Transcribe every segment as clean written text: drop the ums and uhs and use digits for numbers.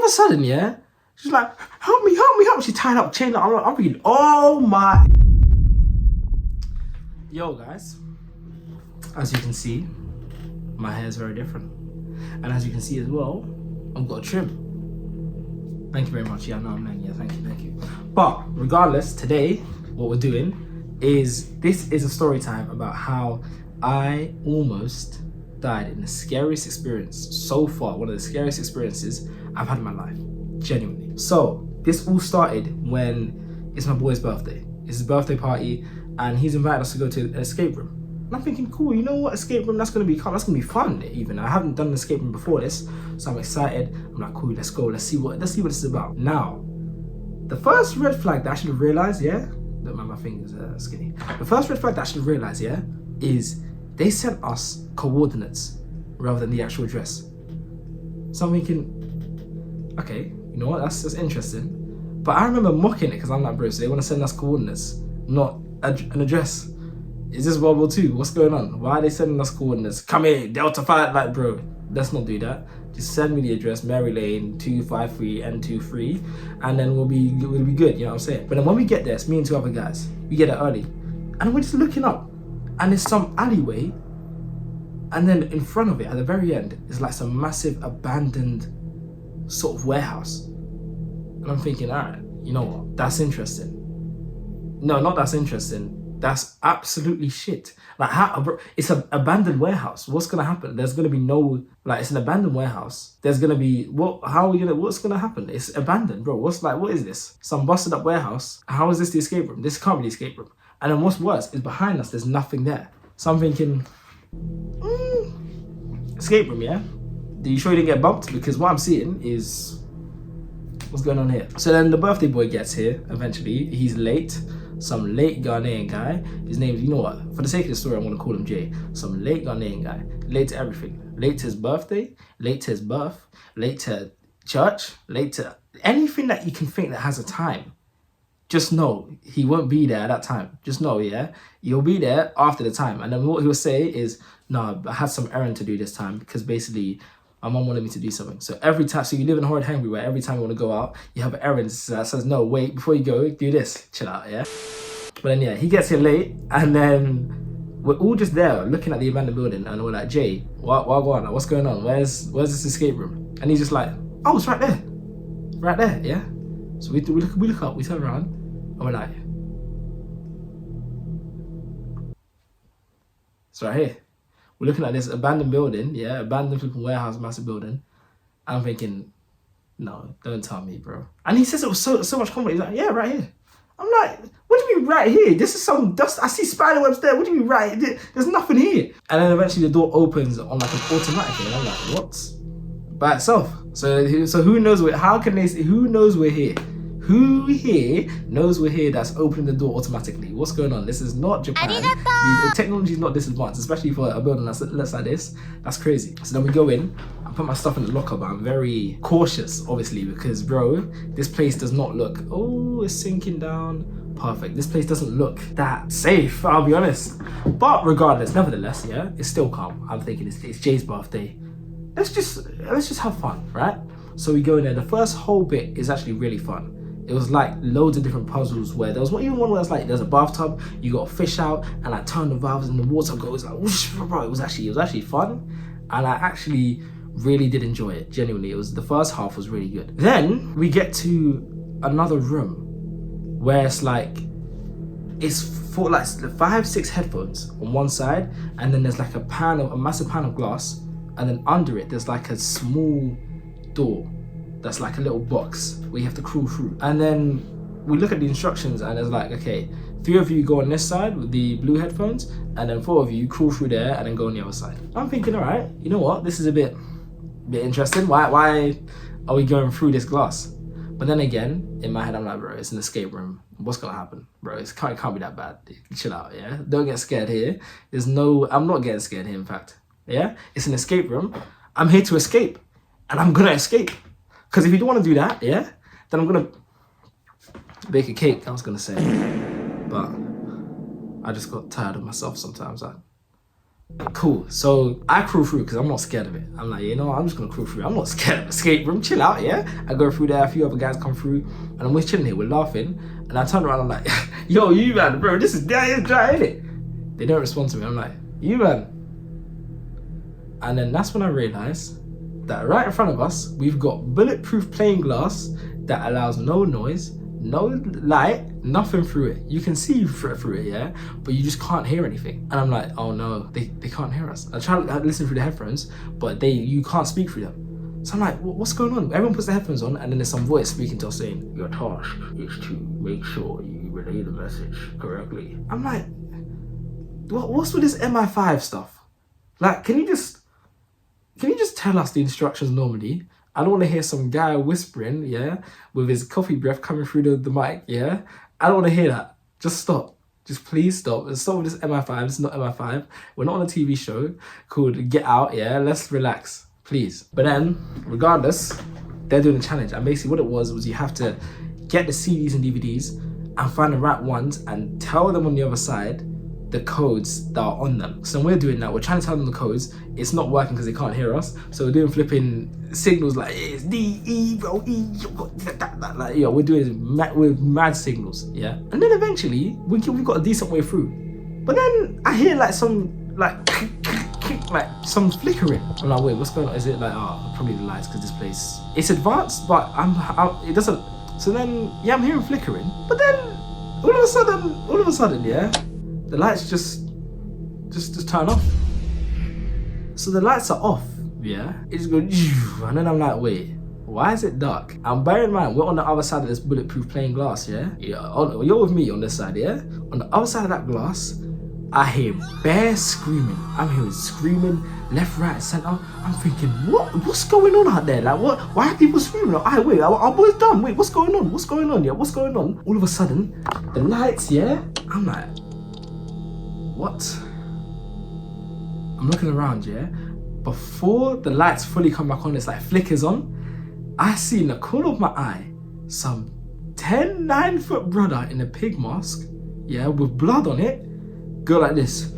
a sudden, yeah, she's like, help me, help me, help me. She tied up, chained up. I'm thinking, oh my. Yo, guys, as you can see, my hair is very different. And as you can see as well, I've got a trim. Thank you very much. Yeah, no, man, yeah, thank you. But regardless, today, what we're doing is, this is a story time about how I almost died in the scariest experience so far, one of the scariest experiences I've had in my life, genuinely. So this all started when it's my boy's birthday. It's his birthday party and he's invited us to go to an escape room. And I'm thinking, cool, you know what, escape room, that's gonna be fun even. I haven't done an escape room before this, so I'm excited. I'm like, cool, let's go, let's see what this is about. Now, the first red flag that I should have realized, yeah, don't mind my fingers are skinny. The first red flag that I should have realized, yeah, is they sent us coordinates rather than the actual address. So I'm thinking, okay, you know what, that's interesting. But I remember mocking it because I'm like, bro, so they want to send us coordinates, not an address. Is this World War II? What's going on? Why are they sending us coordinates? Come here, Delta 5, like, bro, let's not do that. Just send me the address, Mary Lane, 253 N23, and then we'll be good, you know what I'm saying? But then when we get there, it's me and two other guys. We get there early, and we're just looking up. And there's some alleyway, and then in front of it, at the very end, is like some massive abandoned sort of warehouse. And I'm thinking, all right, you know what? That's interesting. No, not that's interesting. That's absolutely shit. Like, how, bro, it's an abandoned warehouse. What's gonna happen? There's gonna be no, like, it's an abandoned warehouse. There's gonna be, what's gonna happen? It's abandoned, bro. What is this? Some busted up warehouse. How is this the escape room? This can't be the escape room. And then what's worse is behind us, there's nothing there. So I'm thinking, escape room, yeah? Are you sure you didn't get bumped? Because what I'm seeing is, what's going on here? So then the birthday boy gets here eventually. He's late. Some late Ghanaian guy. His name's, you know what? For the sake of the story, I'm gonna call him Jay. Some late Ghanaian guy. Late to everything. Late to his birthday. Late to his birth. Late to church. Late to anything that you can think that has a time. Just know he won't be there at that time. Just know, yeah? You'll be there after the time. And then what he'll say is, no, I had some errand to do this time because basically my mom wanted me to do something. So every time, so you live in Horrid Hangry where every time you want to go out, you have an errand that says, no, wait, before you go, do this. Chill out, yeah? But then, yeah, he gets here late and then we're all just there looking at the abandoned building and we're like, Jay, what's going on? Where's this escape room? And he's just like, oh, it's right there. Right there, yeah? So we look up, we turn around, and we're like, it's right here. We're looking at this abandoned building, yeah, abandoned flipping warehouse, massive building. I'm thinking, no, don't tell me, bro. And he says it with so much confidence. He's like, yeah, right here. I'm like, what do you mean right here? This is some dust. I see spider webs there. What do you mean right here? There's nothing here. And then eventually the door opens on like an automatic, and I'm like, what? By itself. So who knows where? How can they? Who knows we're here? Who here knows we're here that's opening the door automatically? What's going on? This is not Japan. The technology is not this advanced, especially for a building that's like this. That's crazy. So then we go in, I put my stuff in the locker, but I'm very cautious, obviously, because, bro, this place does not look, oh, it's sinking down. Perfect. This place doesn't look that safe, I'll be honest. But regardless, nevertheless, yeah, it's still calm. I'm thinking it's Jay's birthday. Let's just have fun, right? So we go in there. The first whole bit is actually really fun. It was like loads of different puzzles where there was even one where it's like there's a bathtub, you got a fish out, and I turn the valves and the water goes like whoosh, bro. It was actually fun, and I actually really did enjoy it. Genuinely, the first half was really good. Then we get to another room where it's for like 5-6 headphones on one side, and then there's like a massive pan of glass, and then under it there's like a small door. That's like a little box where you have to crawl through. And then we look at the instructions and it's like, okay, 3 of you go on this side with the blue headphones, and then 4 of you crawl through there and then go on the other side. I'm thinking, all right, you know what? This is a bit interesting. Why are we going through this glass? But then again, in my head, I'm like, bro, it's an escape room. What's gonna happen? Bro, it can't be that bad. Chill out, yeah? Don't get scared here. I'm not getting scared here, in fact. Yeah? It's an escape room. I'm here to escape. And I'm gonna escape. Because if you don't want to do that, yeah, then I'm going to bake a cake, I was going to say. But I just got tired of myself sometimes. Cool. So I crawl through because I'm not scared of it. I'm like, you know, I'm just gonna crawl through. I'm not scared of escape room. Chill out, yeah. I go through there. A few other guys come through, and I'm just chilling here. We're laughing, and I turn around. I'm like, yo, you man, bro, this is dry, isn't it? They don't respond to me. I'm like, you man. And then that's when I realized that right in front of us, we've got bulletproof plain glass that allows no noise, no light, nothing through it. You can see through it, yeah, but you just can't hear anything. And I'm like, oh no, they can't hear us. I try to listen through the headphones, but you can't speak through them. So I'm like, what's going on? Everyone puts the headphones on, and then there's some voice speaking to us saying, your task is to make sure you relay the message correctly. I'm like, what's with this MI5 stuff? Like, can you just tell us the instructions normally? I don't want to hear some guy whispering, yeah, with his coffee breath coming through the mic, yeah? I don't want to hear that. Just stop. Just please stop. And stop with this MI5. It's not MI5. We're not on a TV show called Get Out, yeah? Let's relax, please. But then, regardless, they're doing a challenge. And basically what it was you have to get the CDs and DVDs and find the right ones and tell them on the other side the codes that are on them. So we're doing that. We're trying to tell them the codes. It's not working because they can't hear us. So we're doing flipping signals like it's D, E, O, E, like, yeah, we're doing with mad signals, yeah. And then eventually we got a decent way through. But then I hear like some like some flickering. I'm like, wait, what's going on? Is it like, oh, probably the lights because this place, it's advanced, but it doesn't. So then, yeah, I'm hearing flickering. But then all of a sudden, yeah, the lights just turn off. So the lights are off, yeah? It just goes, and then I'm like, wait, why is it dark? And bear in mind, we're on the other side of this bulletproof plain glass, yeah? You're with me on this side, yeah? On the other side of that glass, I hear bear screaming. I'm hearing screaming, left, right, center. I'm thinking, what's going on out there? Like, what? Why are people screaming? Like, wait, our boy's done. Wait, what's going on? What's going on? Yeah, what's going on? All of a sudden, the lights, yeah? I'm like, what? I'm looking around, yeah? Before the lights fully come back on, it's like flickers on. I see in the corner of my eye some 9-foot brother in a pig mask, yeah, with blood on it, go like this.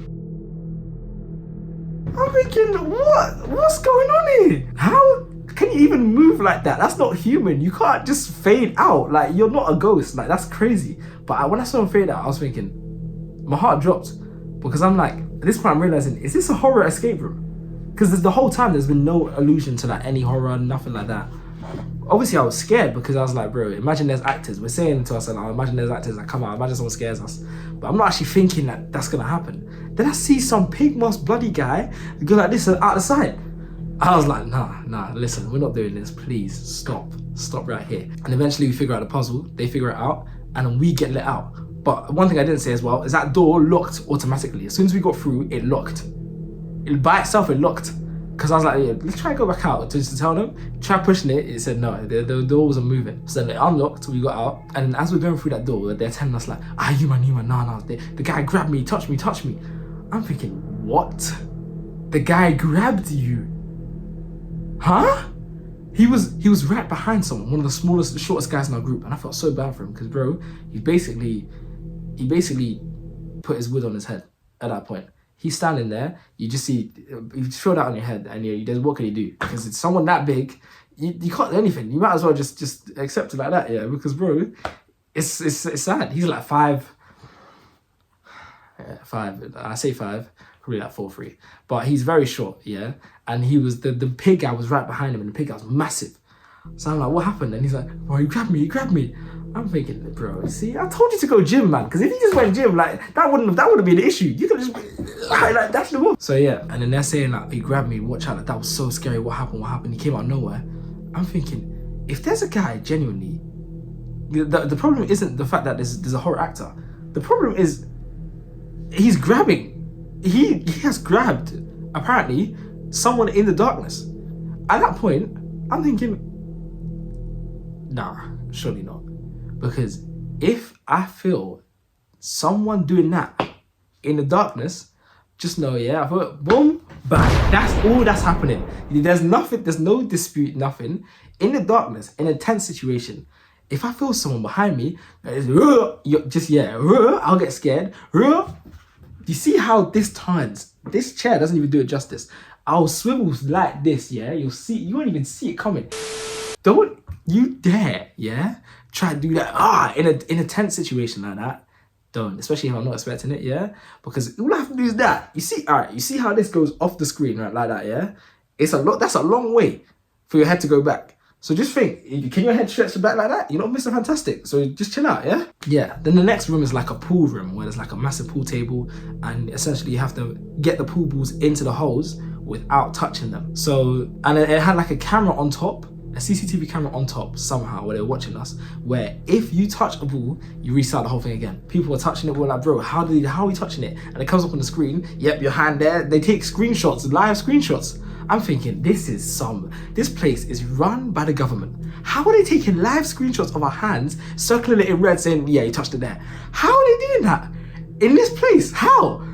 I'm thinking, what's going on here? How can you even move like that? That's not human. You can't just fade out. Like, you're not a ghost. Like, that's crazy. But when I saw him fade out, I was thinking, my heart dropped. Because I'm like, at this point I'm realizing, is this a horror escape room? Because the whole time there's been no allusion to like any horror, nothing like that. Obviously I was scared because I was like, bro, imagine there's actors. We're saying to ourselves, imagine there's actors that come out, imagine someone scares us. But I'm not actually thinking that that's gonna happen. Then I see some pig mask bloody guy go like this out the side. I was like, nah, listen, we're not doing this, please, stop right here. And eventually we figure out the puzzle, they figure it out, and then we get let out. But one thing I didn't say as well is that door locked automatically. As soon as we got through, it locked. By itself, it locked. Because I was like, yeah, let's try and go back out to tell them. Try pushing it, it said no, the door wasn't moving. So then it unlocked, we got out. And as we're going through that door, they're telling us like, you man, nah. The guy grabbed me, touched me. I'm thinking, what? The guy grabbed you? Huh? He was right behind someone, one of the smallest, shortest guys in our group. And I felt so bad for him because, bro, he basically put his wood on his head at that point. He's standing there, you just see, you throw that on your head and what can you do? Because it's someone that big, you can't do anything. You might as well just accept it like that, yeah, because bro, it's sad. He's like 5, I say 5, probably like 4'3", but he's very short, yeah? And he was, the pig guy was right behind him and the pig guy was massive. So I'm like, what happened? And he's like, well, he grabbed me. I'm thinking, bro, see, I told you to go gym, man. Because if you just went gym, like, that wouldn't have been the issue. You could just, like, dash the ball. So yeah, and then they're saying, like, he grabbed me, watch out, like, that was so scary. What happened? He came out of nowhere. I'm thinking, if there's a guy genuinely, the problem isn't the fact that there's a horror actor. The problem is, he's grabbing. He has grabbed, apparently, someone in the darkness. At that point, I'm thinking, nah, surely not. Because if I feel someone doing that in the darkness, just know, yeah, I thought, boom, bang. That's all that's happening. There's no dispute, nothing. In the darkness, in a tense situation, if I feel someone behind me, I'll get scared. You see how this turns This chair doesn't even do it justice. I'll swivel like this, yeah? You'll see, you won't even see it coming. Don't you dare, yeah? Try to do that, in a tense situation like that. Don't, especially if I'm not expecting it, yeah? Because all I have to do is that. You see, all right, you see how this goes off the screen, right, like that, yeah? It's a lot, that's a long way for your head to go back. So just think, can your head stretch back like that? You're not Mr. Fantastic. So just chill out, yeah? Yeah, then the next room is like a pool room where there's like a massive pool table and essentially you have to get the pool balls into the holes without touching them. So, and it had like a camera on top, a CCTV camera on top somehow where they're watching us, where if you touch a ball, you restart the whole thing again. People were touching it, we were like, bro, how are we touching it? And it comes up on the screen, yep, your hand there. They take screenshots, live screenshots. I'm thinking, this place is run by the government. How are they taking live screenshots of our hands, circling it in red, saying, yeah, you touched it there? How are they doing that? In this place, how?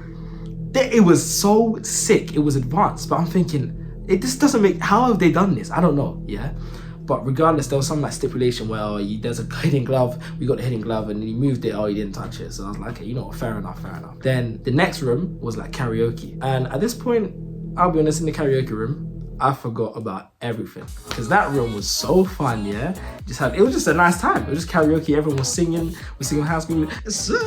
It was so sick, it was advanced, but I'm thinking, this doesn't make, how have they done this? I don't know, yeah? But regardless, there was some like stipulation where there's a hidden glove, we got the hidden glove and he moved it, you didn't touch it. So I was like, okay, you know what, fair enough. Then the next room was like karaoke. And at this point, I'll be honest, in the karaoke room, I forgot about everything. Because that room was so fun, yeah? It was just a nice time. It was just karaoke, everyone was singing, we singing house music, sorry.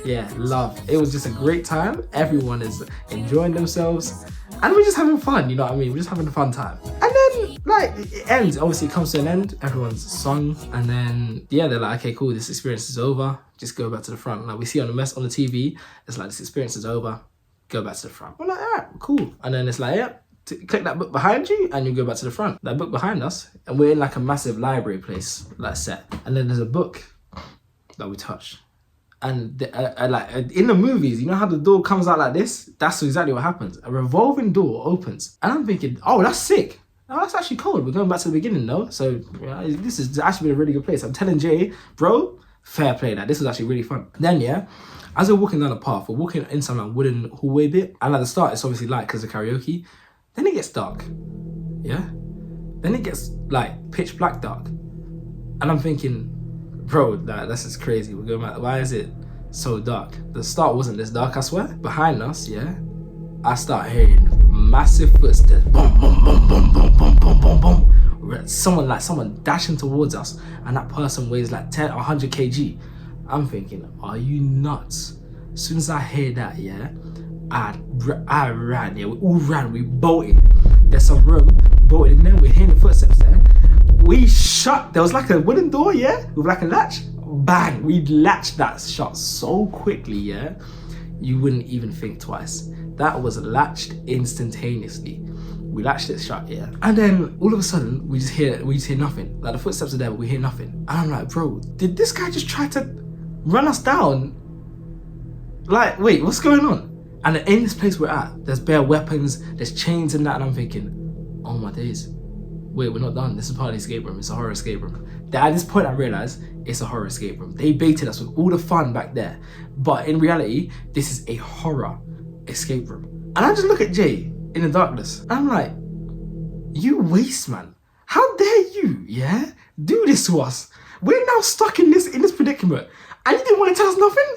Yeah, love. It was just a great time. Everyone is enjoying themselves. And we're just having fun, you know what I mean? We're just having a fun time. And then, like, it ends. Obviously, it comes to an end. Everyone's sung. And then, yeah, they're like, okay, cool, this experience is over. Just go back to the front. Like, we see on the TV, it's like, this experience is over. Go back to the front. We're like, all right, cool. And then it's like, yeah, click that book behind you and you go back to the front. That book behind us. And we're in like a massive library place, like set. And then there's a book that we touch. And like in the movies, you know how the door comes out like this? That's exactly what happens. A revolving door opens. And I'm thinking, oh, that's sick. Oh, that's actually cool. We're going back to the beginning though. So this is actually a really good place. I'm telling Jay, bro, fair play that. This was actually really fun. Then, yeah, as we're walking down the path, we're walking in some like wooden hallway bit. And at the start, it's obviously light because of karaoke. Then it gets dark. Yeah? Then it gets like pitch black dark. And I'm thinking, bro, that's just crazy. We're going back. Why is it so dark? The start wasn't this dark, I swear. Behind us, yeah, I start hearing massive footsteps. Boom, boom, boom, boom, boom, boom, boom, boom, boom. Someone dashing towards us, and that person weighs like 10 or 100 kg. I'm thinking, are you nuts? As soon as I hear that, yeah, I ran. Yeah, we all ran. We bolted. There's some room. We bolted in there. We're hearing the footsteps there. We shut, there was like a wooden door, yeah, with like a latch. Bang, we latched that shut so quickly, yeah, you wouldn't even think twice. That was latched instantaneously. We latched it shut, yeah. And then all of a sudden, we just hear nothing. Like the footsteps are there, but we hear nothing. And I'm like, bro, did this guy just try to run us down? Like, wait, what's going on? And in this place we're at, there's bare weapons, there's chains and that, and I'm thinking, oh my days. Wait, we're not done. This is part of the escape room. It's a horror escape room. At this point, I realized it's a horror escape room. They baited us with all the fun back there. But in reality, this is a horror escape room. And I just look at Jay in the darkness. And I'm like, you waste, man. How dare you, yeah, do this to us? We're now stuck in this predicament. And you didn't want to tell us nothing?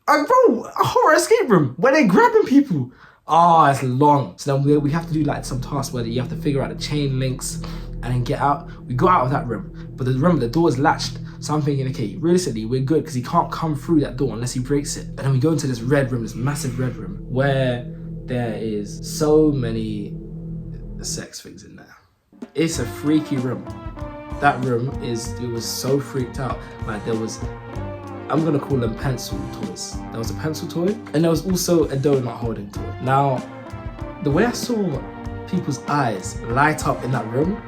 Bro, a horror escape room where they're grabbing people. Oh, it's long. So then we have to do like some tasks where you have to figure out the chain links and then get out. We go out of that room, but remember the door is latched. So I'm thinking, okay, realistically, we're good because he can't come through that door unless he breaks it. And then we go into this red room, this massive red room, where there is so many sex things in there. It's a freaky room. That room it was so freaked out. Like there was, I'm gonna call them pencil toys. There was a pencil toy and there was also a donut holding toy. Now, the way I saw people's eyes light up in that room,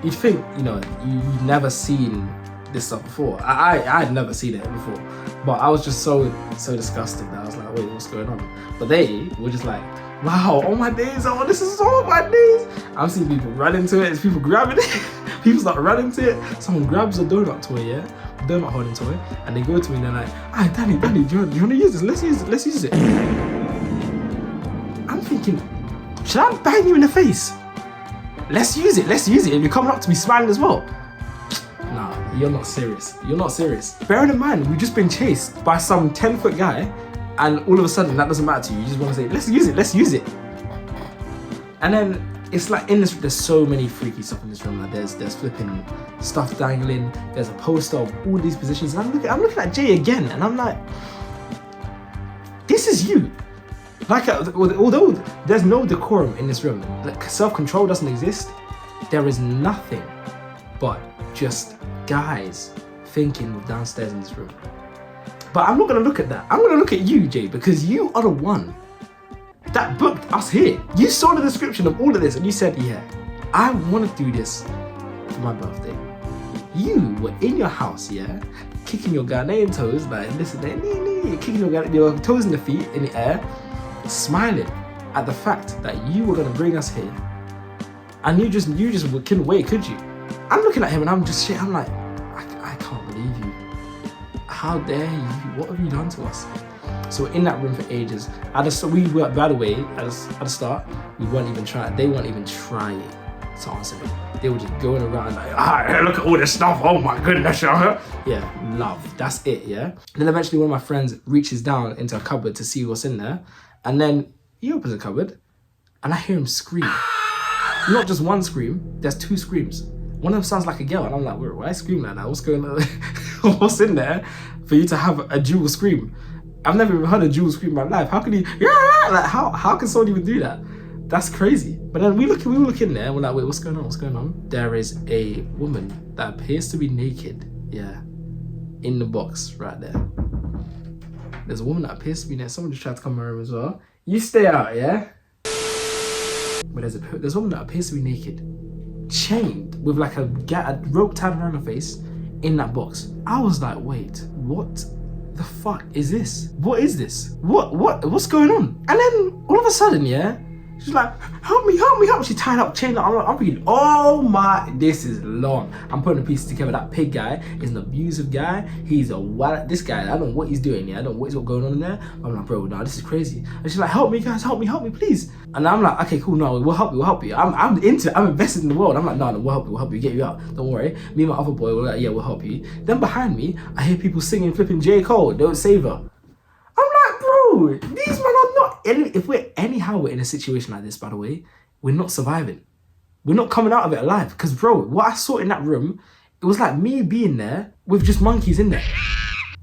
you'd think, you know, you've never seen this stuff before. I had never seen it before, but I was just so disgusted that I was like, wait, what's going on? But they were just like, wow, oh my days, oh, this is all my days. I'm seeing people run into it, there's people grabbing it, people start running to it. Someone grabs a donut toy, yeah, donut holding toy, and they go to me and they're like, ah, Danny, do you want to use this? Let's use it. I'm thinking, should I bang you in the face? Let's use it. And you're coming up to me smiling as well. Nah, you're not serious. Bearing in mind, we've just been chased by some 10-foot guy And all of a sudden, that doesn't matter to you. You just want to say, let's use it. And then it's like in this, there's so many freaky stuff in this room. Like there's flipping stuff dangling. There's a poster of all these positions. And I'm looking at Jay again, and I'm like, this is you. Like, although there's no decorum in this room, like self-control doesn't exist, there is nothing but just guys thinking downstairs in this room. But I'm not gonna look at that. I'm gonna look at you, Jay, because you are the one that booked us here. You saw the description of all of this and you said, yeah, I want to do this for my birthday. You were in your house, yeah, kicking your Ghanaian toes, like this and that, kicking your toes in the feet in the air, smiling at the fact that you were gonna bring us here, and you just couldn't wait, could you? I'm looking at him and I'm like, I can't believe you. How dare you? What have you done to us? So we're in that room for ages. We were, by the way, at the start, they weren't even trying to answer me. They were just going around like, look at all this stuff, oh my goodness, yeah, love, that's it, yeah? And then eventually one of my friends reaches down into a cupboard to see what's in there, and then he opens the cupboard, and I hear him scream. Not just one scream, there's two screams. One of them sounds like a girl, and I'm like, why I scream like that? What's going on? What's in there for you to have a dual scream? I've never even heard a dual scream in my life. How can you, like how can someone even do that? That's crazy. But then we look in there and we're like, wait, what's going on? There is a woman that appears to be naked, yeah, in the box right there. There's a woman that appears to be naked. Someone just tried to come in my room as well. You stay out, yeah? But there's a woman that appears to be naked, chained with like a rope tied around her face in that box. I was like, wait, what the fuck is this? What is this? What's going on? And then all of a sudden, yeah, she's like, help me. She tied up, chained up. I'm thinking, oh my, this is long. I'm putting the pieces together. That pig guy is an abusive guy. He's a wild, this guy, I don't know what he's doing, yeah. I don't know what's going on in there. I'm like, bro, no, this is crazy. And she's like, help me guys, help me, please. And I'm like, okay, cool, no, we'll help you. I'm into it, I'm invested in the world. I'm like, no, we'll help you, get you out. Don't worry. Me and my other boy were like, yeah, we'll help you. Then behind me, I hear people singing, flipping J. Cole, Don't Save Her. I'm like, bro, these men are not, if we're in a situation like this, by the way, we're not surviving. We're not coming out of it alive. Because, bro, what I saw in that room, it was like me being there with just monkeys in there.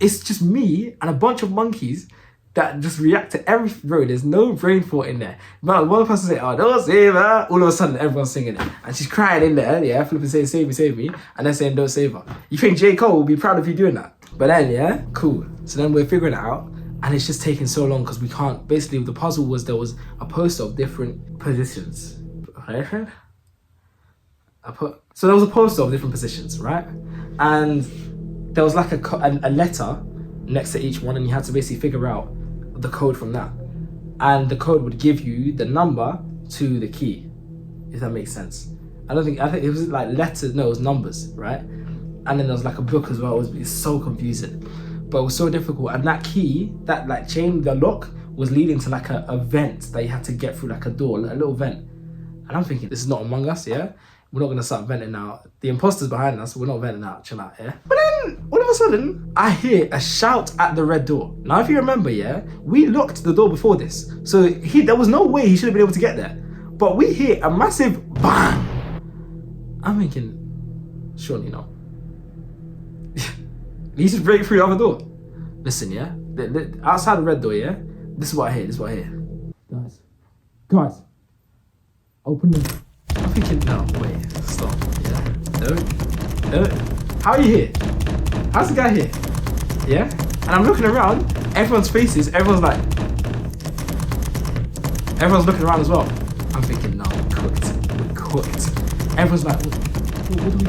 It's just me and a bunch of monkeys that just react to every, bro, there's no brain thought in there. But one person say, oh, don't save her. All of a sudden, everyone's singing it. And she's crying in there, yeah, flipping saying, save me. And they're saying, don't save her. You think J. Cole will be proud of you doing that? But then, yeah, cool. So then we're figuring it out. And it's just taking so long because we can't, basically the puzzle was there was a poster of different positions. So there was a poster of different positions, right? And there was like a letter next to each one, and you had to basically figure out the code from that. And the code would give you the number to the key, if that makes sense. I think it was like letters, no, it was numbers, right? And then there was like a book as well. It was so confusing. But it was so difficult, and that key, that like chain, the lock was leading to like a vent that you had to get through, like a door, like a little vent. And I'm thinking, this is not Among Us, yeah? We're not gonna start venting out. The imposters behind us, we're not venting out, chill out, yeah? But then, all of a sudden, I hear a shout at the red door. Now, if you remember, yeah, we locked the door before this. So there was no way he should have been able to get there. But we hear a massive bang. I'm thinking, surely not. He's just break through the other door. Listen, yeah? Outside the red door, yeah? This is what I hear, Guys. Open them. I'm thinking, no, wait, stop, yeah? Don't. How are you here? How's the guy here? Yeah? And I'm looking around, everyone's faces, everyone's looking around as well. I'm thinking, no, we're cooked. Everyone's like, what do we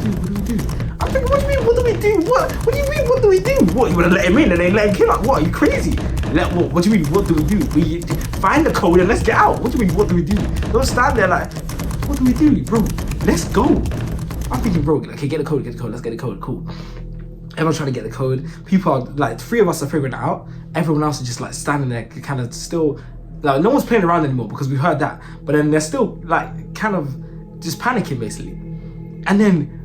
do? I'm thinking, what do you mean, what do we do? What do you mean, what do we do? What, you wanna let him in and then let him kill us? What, are you crazy? What do you mean, what do we do? We find the code and let's get out. What do you mean, what do we do? Don't stand there like, what do we do, bro? Let's go. I'm thinking, bro, okay, get the code, let's get the code, cool. Everyone's trying to get the code. People are, like, 3 of us are figuring it out. Everyone else is just, like, standing there, kind of still, like, no one's playing around anymore because we heard that. But then they're still, like, kind of just panicking, basically. And then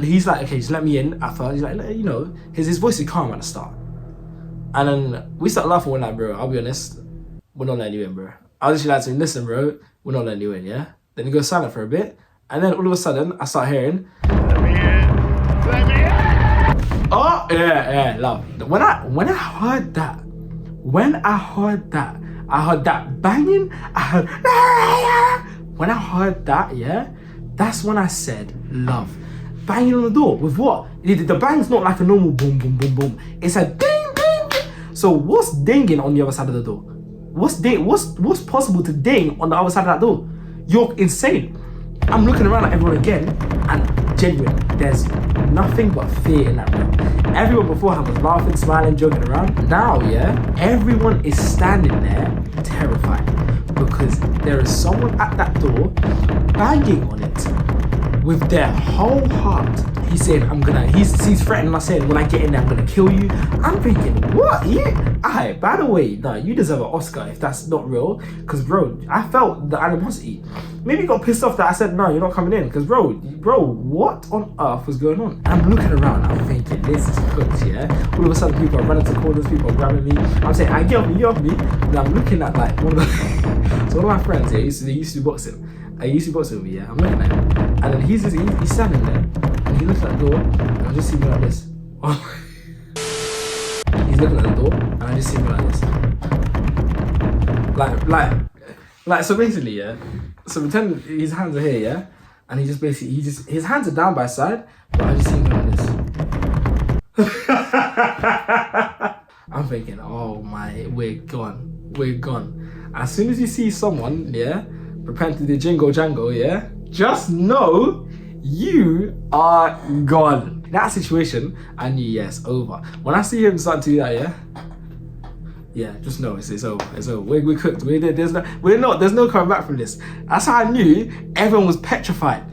he's like, okay, just let me in at first. He's like, you know, his voice is calm at the start. And then we started laughing. We're like, bro, I'll be honest, we're not letting you in, bro. I was just like to him, listen, bro, we're not letting you in, yeah? Then he goes silent for a bit. And then all of a sudden, I start hearing, let me in, let me in. Oh, yeah, love. When I heard that, I heard that banging, when I heard that, yeah, that's when I said, love. Banging on the door, with what? The bang's not like a normal boom, boom, boom, boom. It's a ding, ding, ding. So what's dinging on the other side of the door? What's possible to ding on the other side of that door? You're insane. I'm looking around at everyone again, and genuine, there's nothing but fear in that room. Everyone beforehand was laughing, smiling, joking around. Now, yeah, everyone is standing there terrified because there is someone at that door banging on it with their whole heart. He's saying, he's threatening us, saying, when I get in there, I'm gonna kill you. I'm thinking, what? Yeah. By the way, no, you deserve an Oscar if that's not real. Because, bro, I felt the animosity. Maybe he got pissed off that I said, no, you're not coming in. Because, bro, what on earth was going on? I'm looking around, I'm thinking, this is cooked, yeah? All of a sudden, people are running to corners, people are grabbing me. I'm saying, get off me, get off me. And I'm looking at, like, one of the... So one of my friends, yeah, they used to do boxing. He used to box with me, yeah? I'm looking at him. And then he's standing there. And he looks at the door. And I just see him like this. He's looking at the door. And I just see him like this. Like, so basically, yeah? So pretend his hands are here, yeah? And he just basically, his hands are down by his side. But I just see him like this. I'm thinking, oh my, we're gone. As soon as you see someone, yeah? Prepare to the jingle jangle, yeah? Just know you are gone. In that situation, I knew, yes, over. When I see him start to do that, yeah, just know it's over. It's over. We're cooked. There's no coming back from this. That's how I knew everyone was petrified.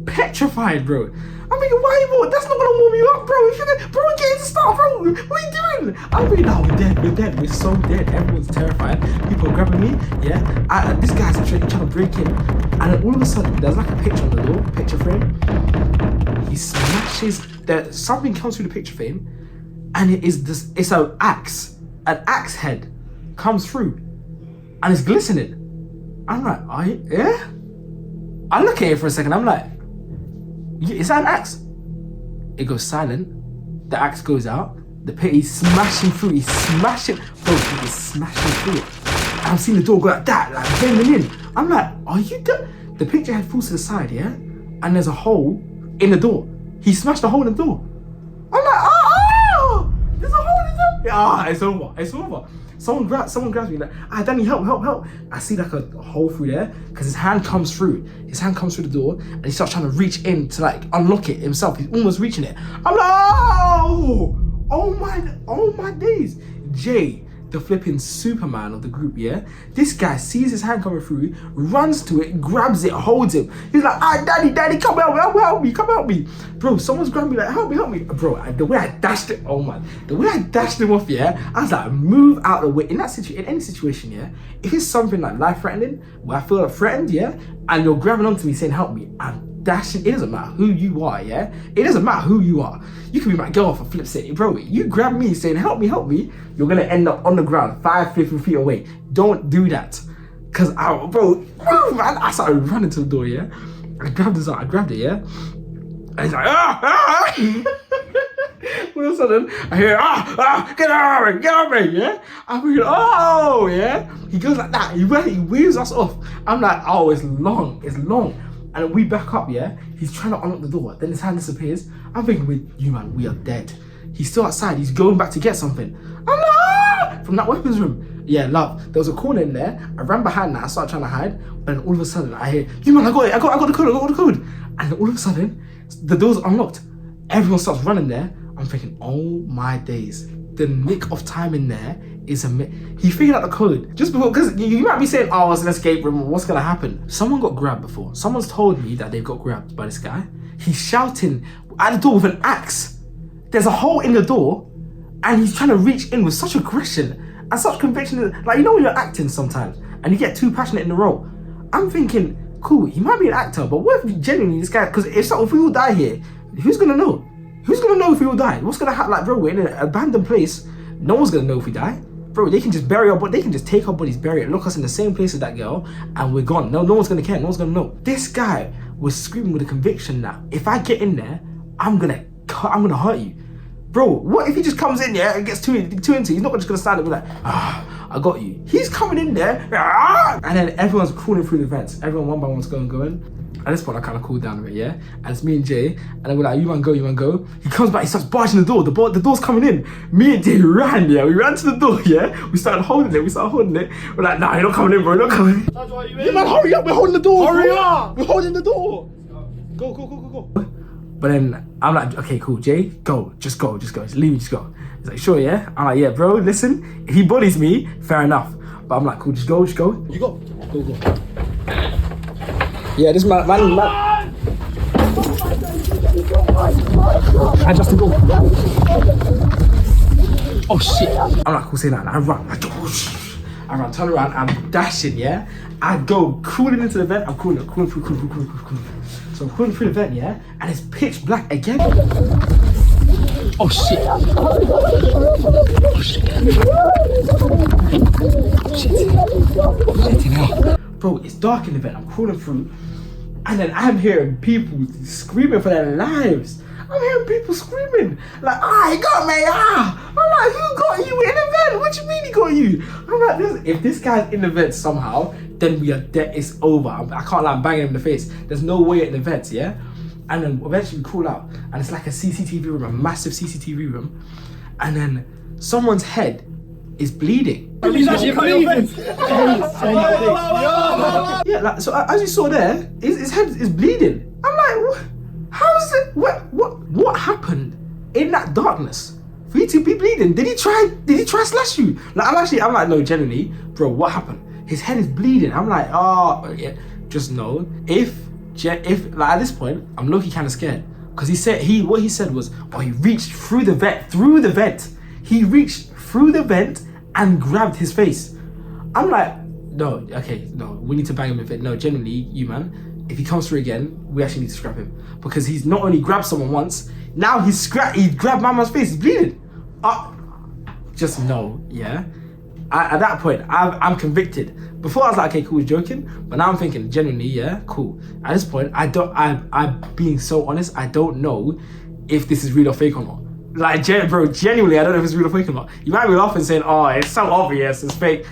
Petrified, bro. I'm thinking, why, bro? That's not gonna warm you up, bro. Bro, get in the start, bro. What are you doing? I'm thinking, no, we're dead. We're so dead. Everyone's terrified. People are grabbing me, yeah? This guy's trying to break in. And then all of a sudden, there's like a picture on the door, picture frame. He smashes, something comes through the picture frame, and it's an axe. An axe head comes through, and it's glistening. I'm like, yeah? I look at it for a second, I'm like, is that an axe? It goes silent. The axe goes out. The pit, he's smashing through. He's smashing through it. And I'm seeing the door go like that, like banging in. I'm like, are you done? The picture head falls to the side, yeah? And there's a hole in the door. He smashed a hole in the door. I'm like, there's a hole in the door. It's over. Someone grabs me like, Danny, help. I see like a hole through there because his hand comes through. His hand comes through the door and he starts trying to reach in to like unlock it himself. He's almost reaching it. I'm like, oh my days. Jay, the flipping Superman of the group, yeah? This guy sees his hand coming through, runs to it, grabs it, holds him. He's like, Daddy, come help me. Bro, someone's grabbing me like, help me. Bro, the way I dashed it, the way I dashed him off, yeah? I was like, move out of the way. In any situation, yeah? If it's something like life-threatening, where I feel threatened, yeah? And you're grabbing onto me saying, help me, I'm dashing. It doesn't matter who you are, yeah? It doesn't matter who you are. You can be my girl for flip sake, bro. You grab me saying, help me, you're gonna end up on the ground 50 feet away. Don't do that. Cause I started running to the door, yeah? I grabbed it, yeah? And he's like, all of a sudden, I hear, get off me, yeah? I'm thinking, yeah? He goes like that, he weaves us off. I'm like, it's long. And we back up, yeah? He's trying to unlock the door. Then his hand disappears. I'm thinking, we are dead. He's still outside. He's going back to get something. I'm like, from that weapons room. Yeah, love. There was a corner in there. I ran behind that. I started trying to hide. But then all of a sudden, I hear, I got it. I got the code. And then all of a sudden, the door's unlocked. Everyone starts running there. I'm thinking, oh my days. The nick of time in there is he figured out the code just before, because you might be saying, it's an escape room, what's gonna happen? Someone got grabbed before. Someone's told me that they've got grabbed by this guy. He's shouting at the door with an axe. There's a hole in the door and he's trying to reach in with such aggression and such conviction. Like, you know when you're acting sometimes and you get too passionate in the role. I'm thinking, cool, he might be an actor, but what if genuinely this guy, because if we all die here, who's gonna know? Who's gonna know if we all die? What's gonna happen? Like, bro, we're in an abandoned place. No one's gonna know if we die. Bro, they can just bury our body, they can just take our bodies, bury it, look us in the same place as that girl, and we're gone. No one's gonna care, no one's gonna know. This guy was screaming with a conviction that if I get in there, I'm gonna hurt you. Bro, what if he just comes in there and gets too into it? He's not just gonna stand up and be like, I got you. He's coming in there, and then everyone's crawling through the vents. Everyone one by one's going. At this point, I kind of cooled down a bit, yeah? And it's me and Jay, and then we're like, you man go. He comes back, he starts barging the door. The door's coming in. Me and Jay ran, yeah? We ran to the door, yeah? We started holding it. We're like, nah, you're not coming in, bro, you're not coming in. That's why you in. Yeah, man, hurry up, we're holding the door. Hurry up! We're holding the door. Go. But then I'm like, okay, cool, Jay, go. Just leave me, just go. He's like, sure, yeah? I'm like, yeah, bro, listen, if he bullies me, fair enough. But I'm like, cool, just go. You go. Go. Yeah, this man. I just go. Oh shit! I'm like, cool, say that. I run. I run, turn around. I'm dashing. Yeah, I go crawling into the vent. I'm crawling through. So I'm crawling through the vent. Yeah, and it's pitch black again. Oh shit! Shit! Bro, it's dark in the vent. I'm crawling through. And then I'm hearing people screaming for their lives. I'm hearing people screaming. Like, he got me, I'm like, who got you in the vent? What do you mean he got you? I'm like, if this guy's in the vent somehow, then we are dead, it's over. I can't lie, I'm banging him in the face. There's no way in the vents, yeah? And then eventually we crawl out, and it's like a CCTV room, a massive CCTV room. And then someone's head is bleeding. He's actually bleeding. Yeah, like, so as you saw there, his head is bleeding. I'm like, how is it? What happened in that darkness for you to be bleeding? Did he try slash you? Like, I'm like, no, genuinely, bro, what happened? His head is bleeding. I'm like, oh, yeah. Just know if like at this point, I'm low-key kind of scared because what he said was, he reached through the vent. He reached through the vent and grabbed his face. I'm like, no, we need to bang him with it. No, genuinely, you man, if he comes through again, we actually need to scrap him because he's not only grabbed someone once, now he grabbed Mama's face. He's bleeding. Just no, yeah. At that point, I'm convicted. Before I was like, okay, cool, he's joking, but now I'm thinking, genuinely, yeah, cool. At this point, I'm being so honest, I don't know if this is real or fake or not. Like, bro, genuinely, I don't know if it's real or fake or not. You might be laughing saying, it's so obvious, it's fake.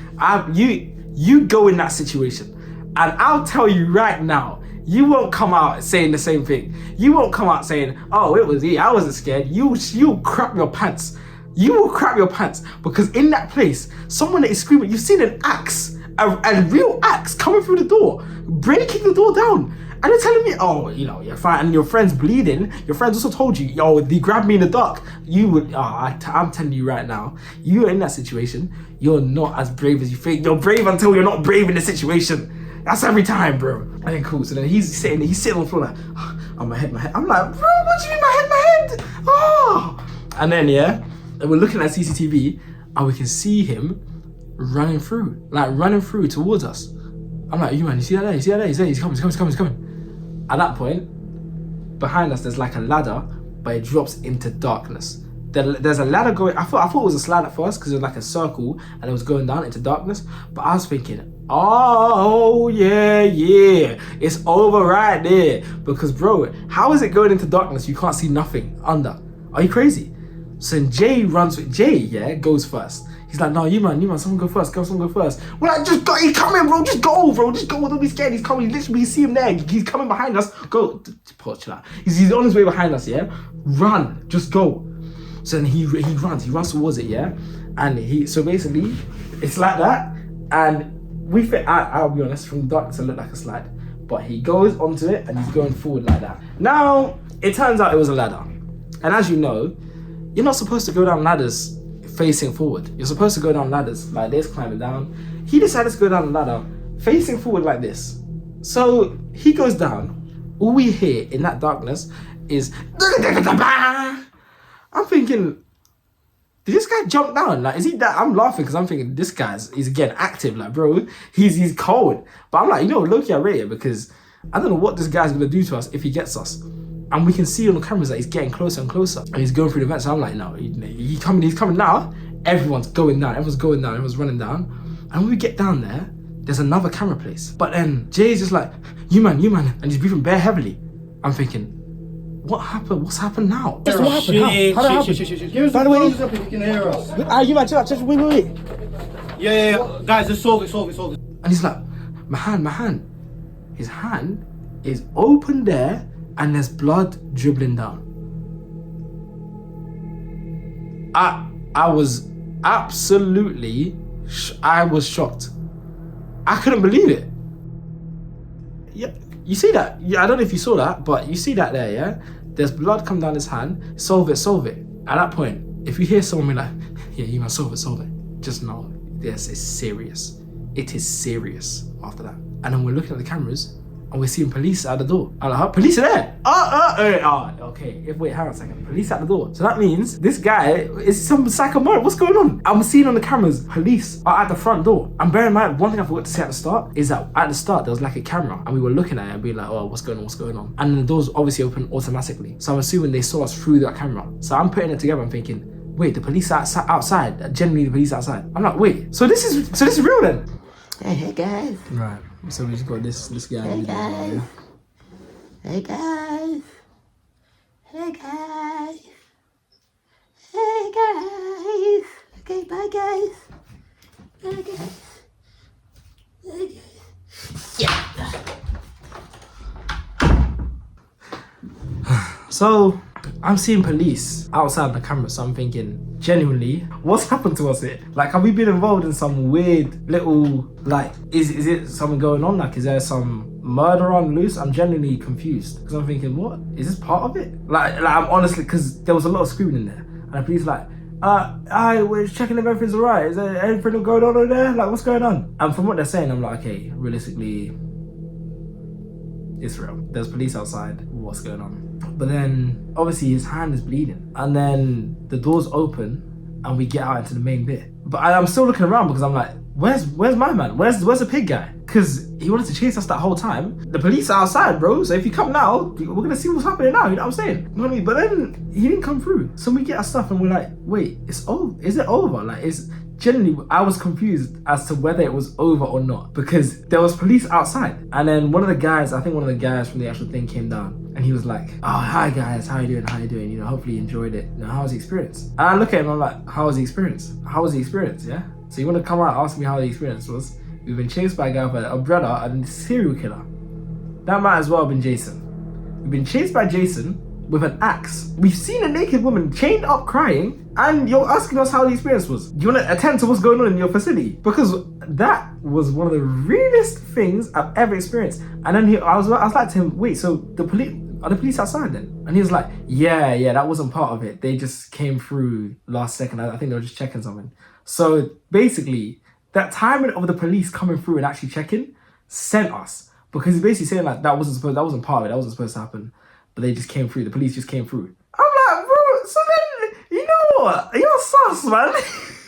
You go in that situation, and I'll tell you right now, you won't come out saying the same thing. You won't come out saying, it was me, I wasn't scared. You'll crap your pants. You will crap your pants, because in that place, someone that is screaming, you've seen an axe, a real axe coming through the door, breaking the door down. And they're telling me, you're fine, and your friend's bleeding. Your friends also told you, they grabbed me in the dark. You would, I'm telling you right now, you're in that situation, you're not as brave as you think. You're brave until you're not brave in the situation. That's every time, bro. And then cool, so then he's sitting on the floor like, my head. I'm like, bro, what do you mean my head? And then, yeah, and we're looking at CCTV, and we can see him running through towards us. I'm like, you man, you see that there? He's coming. At that point, behind us, there's like a ladder, but it drops into darkness. There's a ladder going, I thought it was a slide at first, because it was like a circle, and it was going down into darkness, but I was thinking, yeah, it's over right there. Because bro, how is it going into darkness? You can't see nothing under. Are you crazy? So then Jay goes first. He's like, no, you man, someone go first. We're like, just go, he's coming, bro, just go, don't be scared, he's coming, literally, you see him there, he's coming behind us, go, chill out. He's on his way behind us, yeah, run, just go. So then he runs towards it, yeah, and so basically, it's like that, and we think, I'll be honest, from the darkness it looked like a slide, but he goes onto it, and he's going forward like that. Now, it turns out it was a ladder, and as you know, you're not supposed to go down ladders facing forward. You're supposed to go down ladders like this, climbing down. He decided to go down the ladder facing forward like this. So he goes down. All we hear in that darkness is I'm thinking, did this guy jump down? Like, is he that? I'm laughing because I'm thinking this he's getting active. Like, bro, he's cold. But I'm like, low-key I rate it because I don't know what this guy's gonna do to us if he gets us. And we can see on the cameras that he's getting closer and closer. And he's going through the vents. So I'm like, no, he's coming now. everyone's going down, everyone's running down. And when we get down there, there's another camera place. But then Jay's just like, you man, and he's breathing bare heavily. I'm thinking, what happened? What's happened now? What happened? How did it happen? Give us By the the way, thumbs up if you can hear us. you man, chill out. Just wait. Yeah. Guys, let's solve it. And he's like, my hand. His hand is open there and there's blood dribbling down. I was absolutely, I was shocked. I couldn't believe it. Yeah, you see that? Yeah, I don't know if you saw that, but you see that there, yeah? There's blood come down his hand. Solve it. At that point, if you hear someone be like, yeah, you must solve it. Just know, yes, it's serious. It is serious after that. And then we're looking at the cameras and we're seeing police out the door. I'm like, huh? Police are there. Okay. Wait, hang on a second. Police out the door. So that means this guy is some psycho murder. What's going on? I'm seeing on the cameras, police are at the front door. And bear in mind, one thing I forgot to say at the start is that at the start, there was like a camera and we were looking at it and being like, oh, what's going on? And the doors obviously open automatically. So I'm assuming they saw us through that camera. So I'm putting it together and thinking, wait, the police are outside. Generally, the police outside. I'm like, wait, so this is real then? Hey guys. Right. So we just got this guy. Hey guys. Hey guys. Okay, bye guys. So I'm seeing police outside the camera, so I'm thinking, genuinely, what's happened to us here? Like, have we been involved in some weird little, like, is it something going on? Like, is there some murder on loose? I'm genuinely confused because I'm thinking, what? Is this part of it? Like I'm honestly, because there was a lot of screaming in there, and the police like, we're checking if everything's alright. Is there anything going on over there? Like, what's going on? And from what they're saying, I'm like, okay, realistically, it's real. There's police outside. What's going on? But then obviously his hand is bleeding, and then the doors open and we get out into the main bit. But I'm still looking around because I'm like, where's my man? Where's the pig guy? Because he wanted to chase us that whole time. The police are outside, bro. So if you come now, we're gonna see what's happening now. You know what I'm saying? You know what I mean? But then he didn't come through. So we get our stuff and we're like, wait, it's over. Is it over? Like, generally, I was confused as to whether it was over or not because there was police outside. And then one of the guys from the actual thing came down and he was like, oh, hi guys, how you doing? You know, hopefully you enjoyed it. You know, how was the experience? And I look at him, I'm like, how was the experience? Yeah? So you want to come out and ask me how the experience was? We've been chased by a guy with an umbrella and a serial killer. That might as well have been Jason. We've been chased by Jason with an axe. We've seen a naked woman chained up crying, and you're asking us how the experience was. Do you want to attend to what's going on in your facility? Because that was one of the realest things I've ever experienced. And then I was like to him, wait, so are the police outside then? And he was like, yeah, that wasn't part of it. They just came through last second. I think they were just checking something. So basically, that timing of the police coming through and actually checking sent us, because he's basically saying like that wasn't part of it. That wasn't supposed to happen. But they just came through. The police just came through. I'm like, bro, so then, you know what? You're sus, man.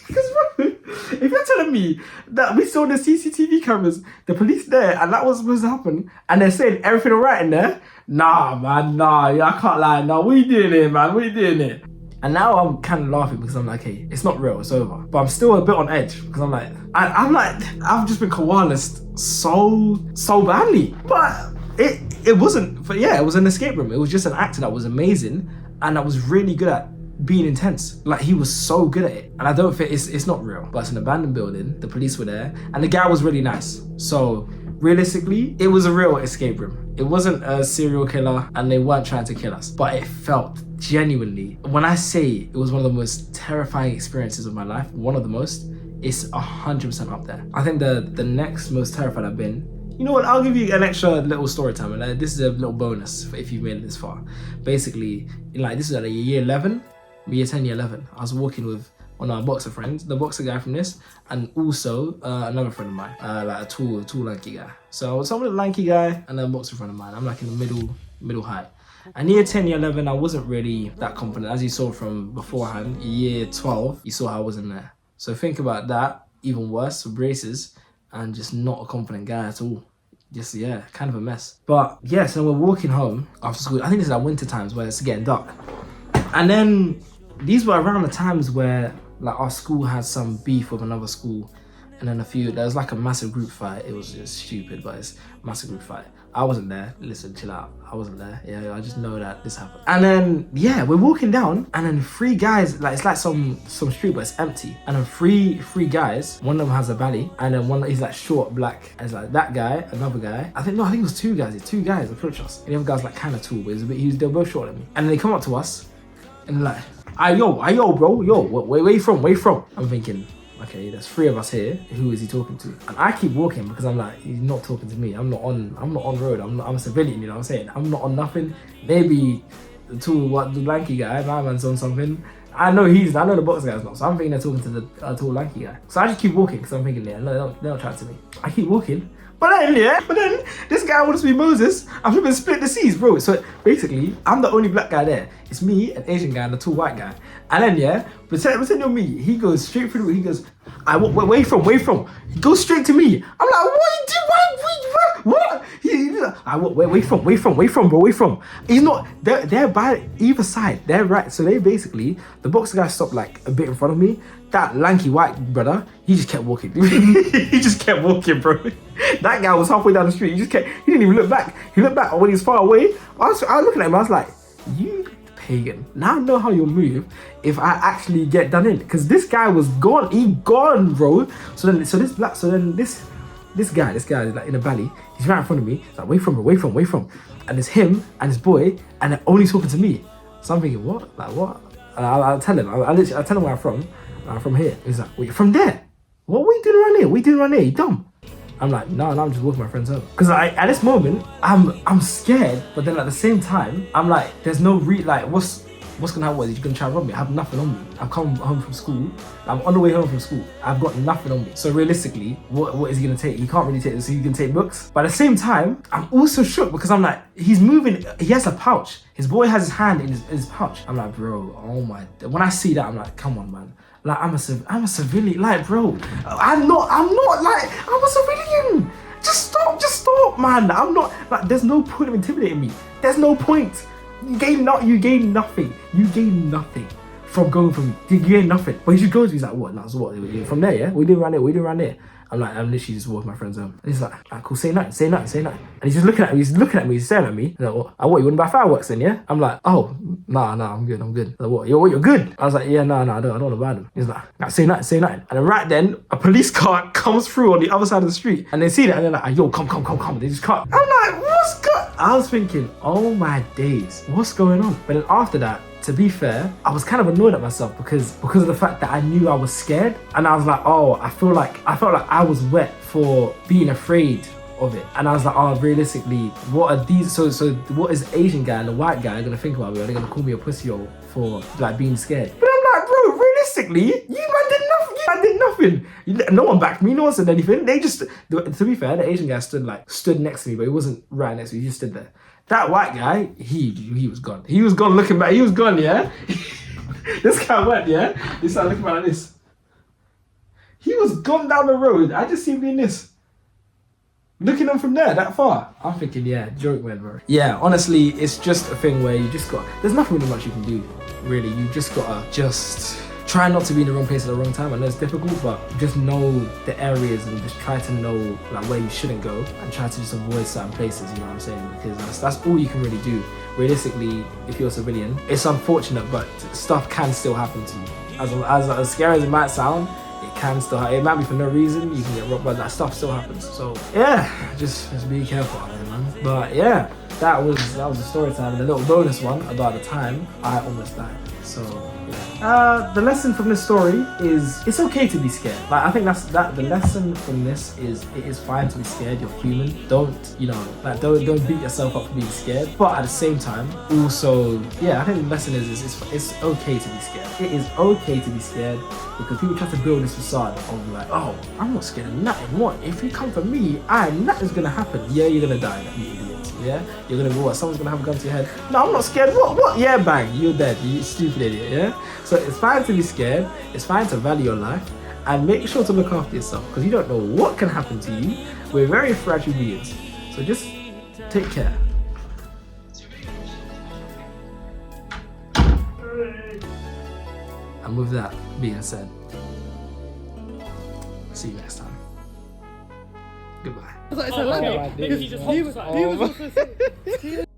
Because, bro, if you're telling me that we saw the CCTV cameras, the police there, and that was supposed to happen, and they're saying everything all right in there, nah, man, I can't lie. Nah, we doing it, man. We doing it. And now I'm kind of laughing because I'm like, hey, it's not real, it's over. But I'm still a bit on edge because I'm like, I've just been coerced so badly. But it wasn't, it was an escape room. It was just an actor that was amazing and that was really good at being intense. Like, he was so good at it. And I don't think, it's not real, but it's an abandoned building. The police were there and the guy was really nice. So realistically, it was a real escape room. It wasn't a serial killer and they weren't trying to kill us, but it felt genuinely, when I say it was one of the most terrifying experiences of my life, one of the most, it's 100% up there. I think the next most terrified I've been, you know what, I'll give you an extra little story time, and this is a little bonus if you've made it this far. Basically, like, this is at year 10, year 11. I was walking with one of my boxer friends, the boxer guy from this, and also another friend of mine, like a tall lanky guy. So someone a lanky guy and a boxer friend of mine. I'm like in the middle height. And year 10, year 11, I wasn't really that confident. As you saw from beforehand, year 12, you saw how I wasn't there. So think about that, even worse, for braces, and just not a confident guy at all. Just, kind of a mess. But yeah, so we're walking home after school. I think this is like winter times where it's getting dark. And then these were around the times where like our school had some beef with another school, and then there was like a massive group fight. It was just stupid, but it's a massive group fight. I wasn't there. Listen, chill out. I wasn't there. Yeah, I just know that this happened. And then, yeah, we're walking down, and then 3 guys, like it's like some street, but it's empty. And then three guys, one of them has a belly, and then one, he's like short, black. And it's like that guy, another guy. I think it was 2 guys. 2 guys approach us. And the other guy's like kind of tall, but they were both shorter than me. And then they come up to us, and they're like, aye yo, bro, yo, where you from? I'm thinking, okay, there's 3 of us here. Who is he talking to? And I keep walking because I'm like, he's not talking to me. I'm not on road. I'm a civilian, you know what I'm saying? I'm not on nothing. Maybe the lanky guy, my man's on something. I know the box guy's not. So I'm thinking they're talking to the tall lanky guy. So I just keep walking because I'm thinking, yeah, no, they don't chat to me. I keep walking. But then this guy wants to be Moses. I'm flipping split the seas, bro. So basically, I'm the only black guy there. It's me, an Asian guy, and a tall white guy. And then, yeah, pretend you're me. He goes straight through. He goes, where you from? He goes straight to me. I'm like, what? He's like, where you from, bro? Where you from? He's not. They're by either side. They're right. So they basically, the boxer guy stopped like a bit in front of me. That lanky white brother, he just kept walking. He just kept walking, bro. That guy was halfway down the street. He didn't even look back. He looked back when he was far away. I was looking at him. I was like, you pagan. Now I know how you'll move if I actually get done in. Because this guy was gone. He gone, bro. So then this guy is like in a valley. He's right in front of me. He's like, wait from. And it's him and his boy, and they're only talking to me. So I'm thinking, what? Like what? And I'll tell him. I'll tell him where I'm from. I'm from here. He's like, wait, from there? What are you doing around here? What are you doing around here? You dumb. I'm like, no, I'm just walking my friends home. Because at this moment, I'm scared, but then at the same time, I'm like, there's no what's gonna happen? What, is he gonna try and rob me? I have nothing on me. I've come home from school. I'm on the way home from school. I've got nothing on me. So realistically, what is he gonna take? He can't really take this. So he can take books. But at the same time, I'm also shook because I'm like, he's moving. He has a pouch. His boy has his hand in his pouch. I'm like, bro, oh my. When I see that, I'm like, come on, man. Like I'm a civilian. Like, bro, I'm not like, I'm a civilian. Just stop, man. I'm not like. There's no point of intimidating me. There's no point. You gain nothing. You gain nothing from going from me. You gain nothing. But he just goes, he's like, what? No, so what? From there, yeah? We didn't run there. I'm like, I'm literally just walking my friends home. And he's like, cool, say nothing. And he's just looking at me, he's staring at me. He's like, what, you want to buy fireworks then, yeah? I'm like, oh, nah, I'm good. Like, what, you're good? I was like, yeah, no, I don't want to buy them. He's like, say nothing. And then right then, a police car comes through on the other side of the street. And they see that, and they're like, yo, come. They just cut. I'm like, what's going on? I was thinking, oh my days, what's going on? But then after that, to be fair, I was kind of annoyed at myself because of the fact that I knew I was scared, and I was like, oh, I felt like I was wet for being afraid of it. And I was like, oh, realistically, what are these? So what is the Asian guy and the white guy gonna think about me? Are they gonna call me a pussy for like being scared? But I'm like, bro, realistically, you man did nothing. No one backed me. No one said anything. They just, to be fair, the Asian guy stood next to me, but he wasn't right next to me. He just stood there. That white guy, he was gone. He was gone looking back. He was gone, yeah? This guy went, yeah? He started looking back like this. He was gone down the road. I just seen him in this. Looking at him from there, that far. I'm thinking, yeah, joke man, bro. Yeah, honestly, it's just a thing where you just there's nothing really much you can do, really. You just gotta try not to be in the wrong place at the wrong time. I know it's difficult, but just know the areas and just try to know like where you shouldn't go and try to just avoid certain places, you know what I'm saying? Because that's all you can really do. Realistically, if you're a civilian, it's unfortunate, but stuff can still happen to you. As scary as it might sound, it can still happen. It might be for no reason, you can get robbed, but that stuff still happens. So yeah, just be careful out there, man. But yeah, that was the story time, and a little bonus one about the time I almost died. So yeah. The lesson from this story is it's okay to be scared. Like I think the lesson from this is it is fine to be scared. You're human. Don't don't beat yourself up for being scared. But at the same time, also yeah, I think the lesson is it's okay to be scared. It is okay to be scared because people try to build this facade of like, oh, I'm not scared of nothing. What if you come for me? Nothing's gonna happen. Yeah, you're gonna die. You idiot. Yeah, you're gonna what? Someone's gonna have a gun to your head. No, I'm not scared. What? Yeah, bang, you're dead. You stupid idiot. Yeah. So it's fine to be scared. It's fine to value your life, and make sure to look after yourself because you don't know what can happen to you. We're very fragile beings, so just take care. And with that being said, see you next time. Goodbye. Okay, he just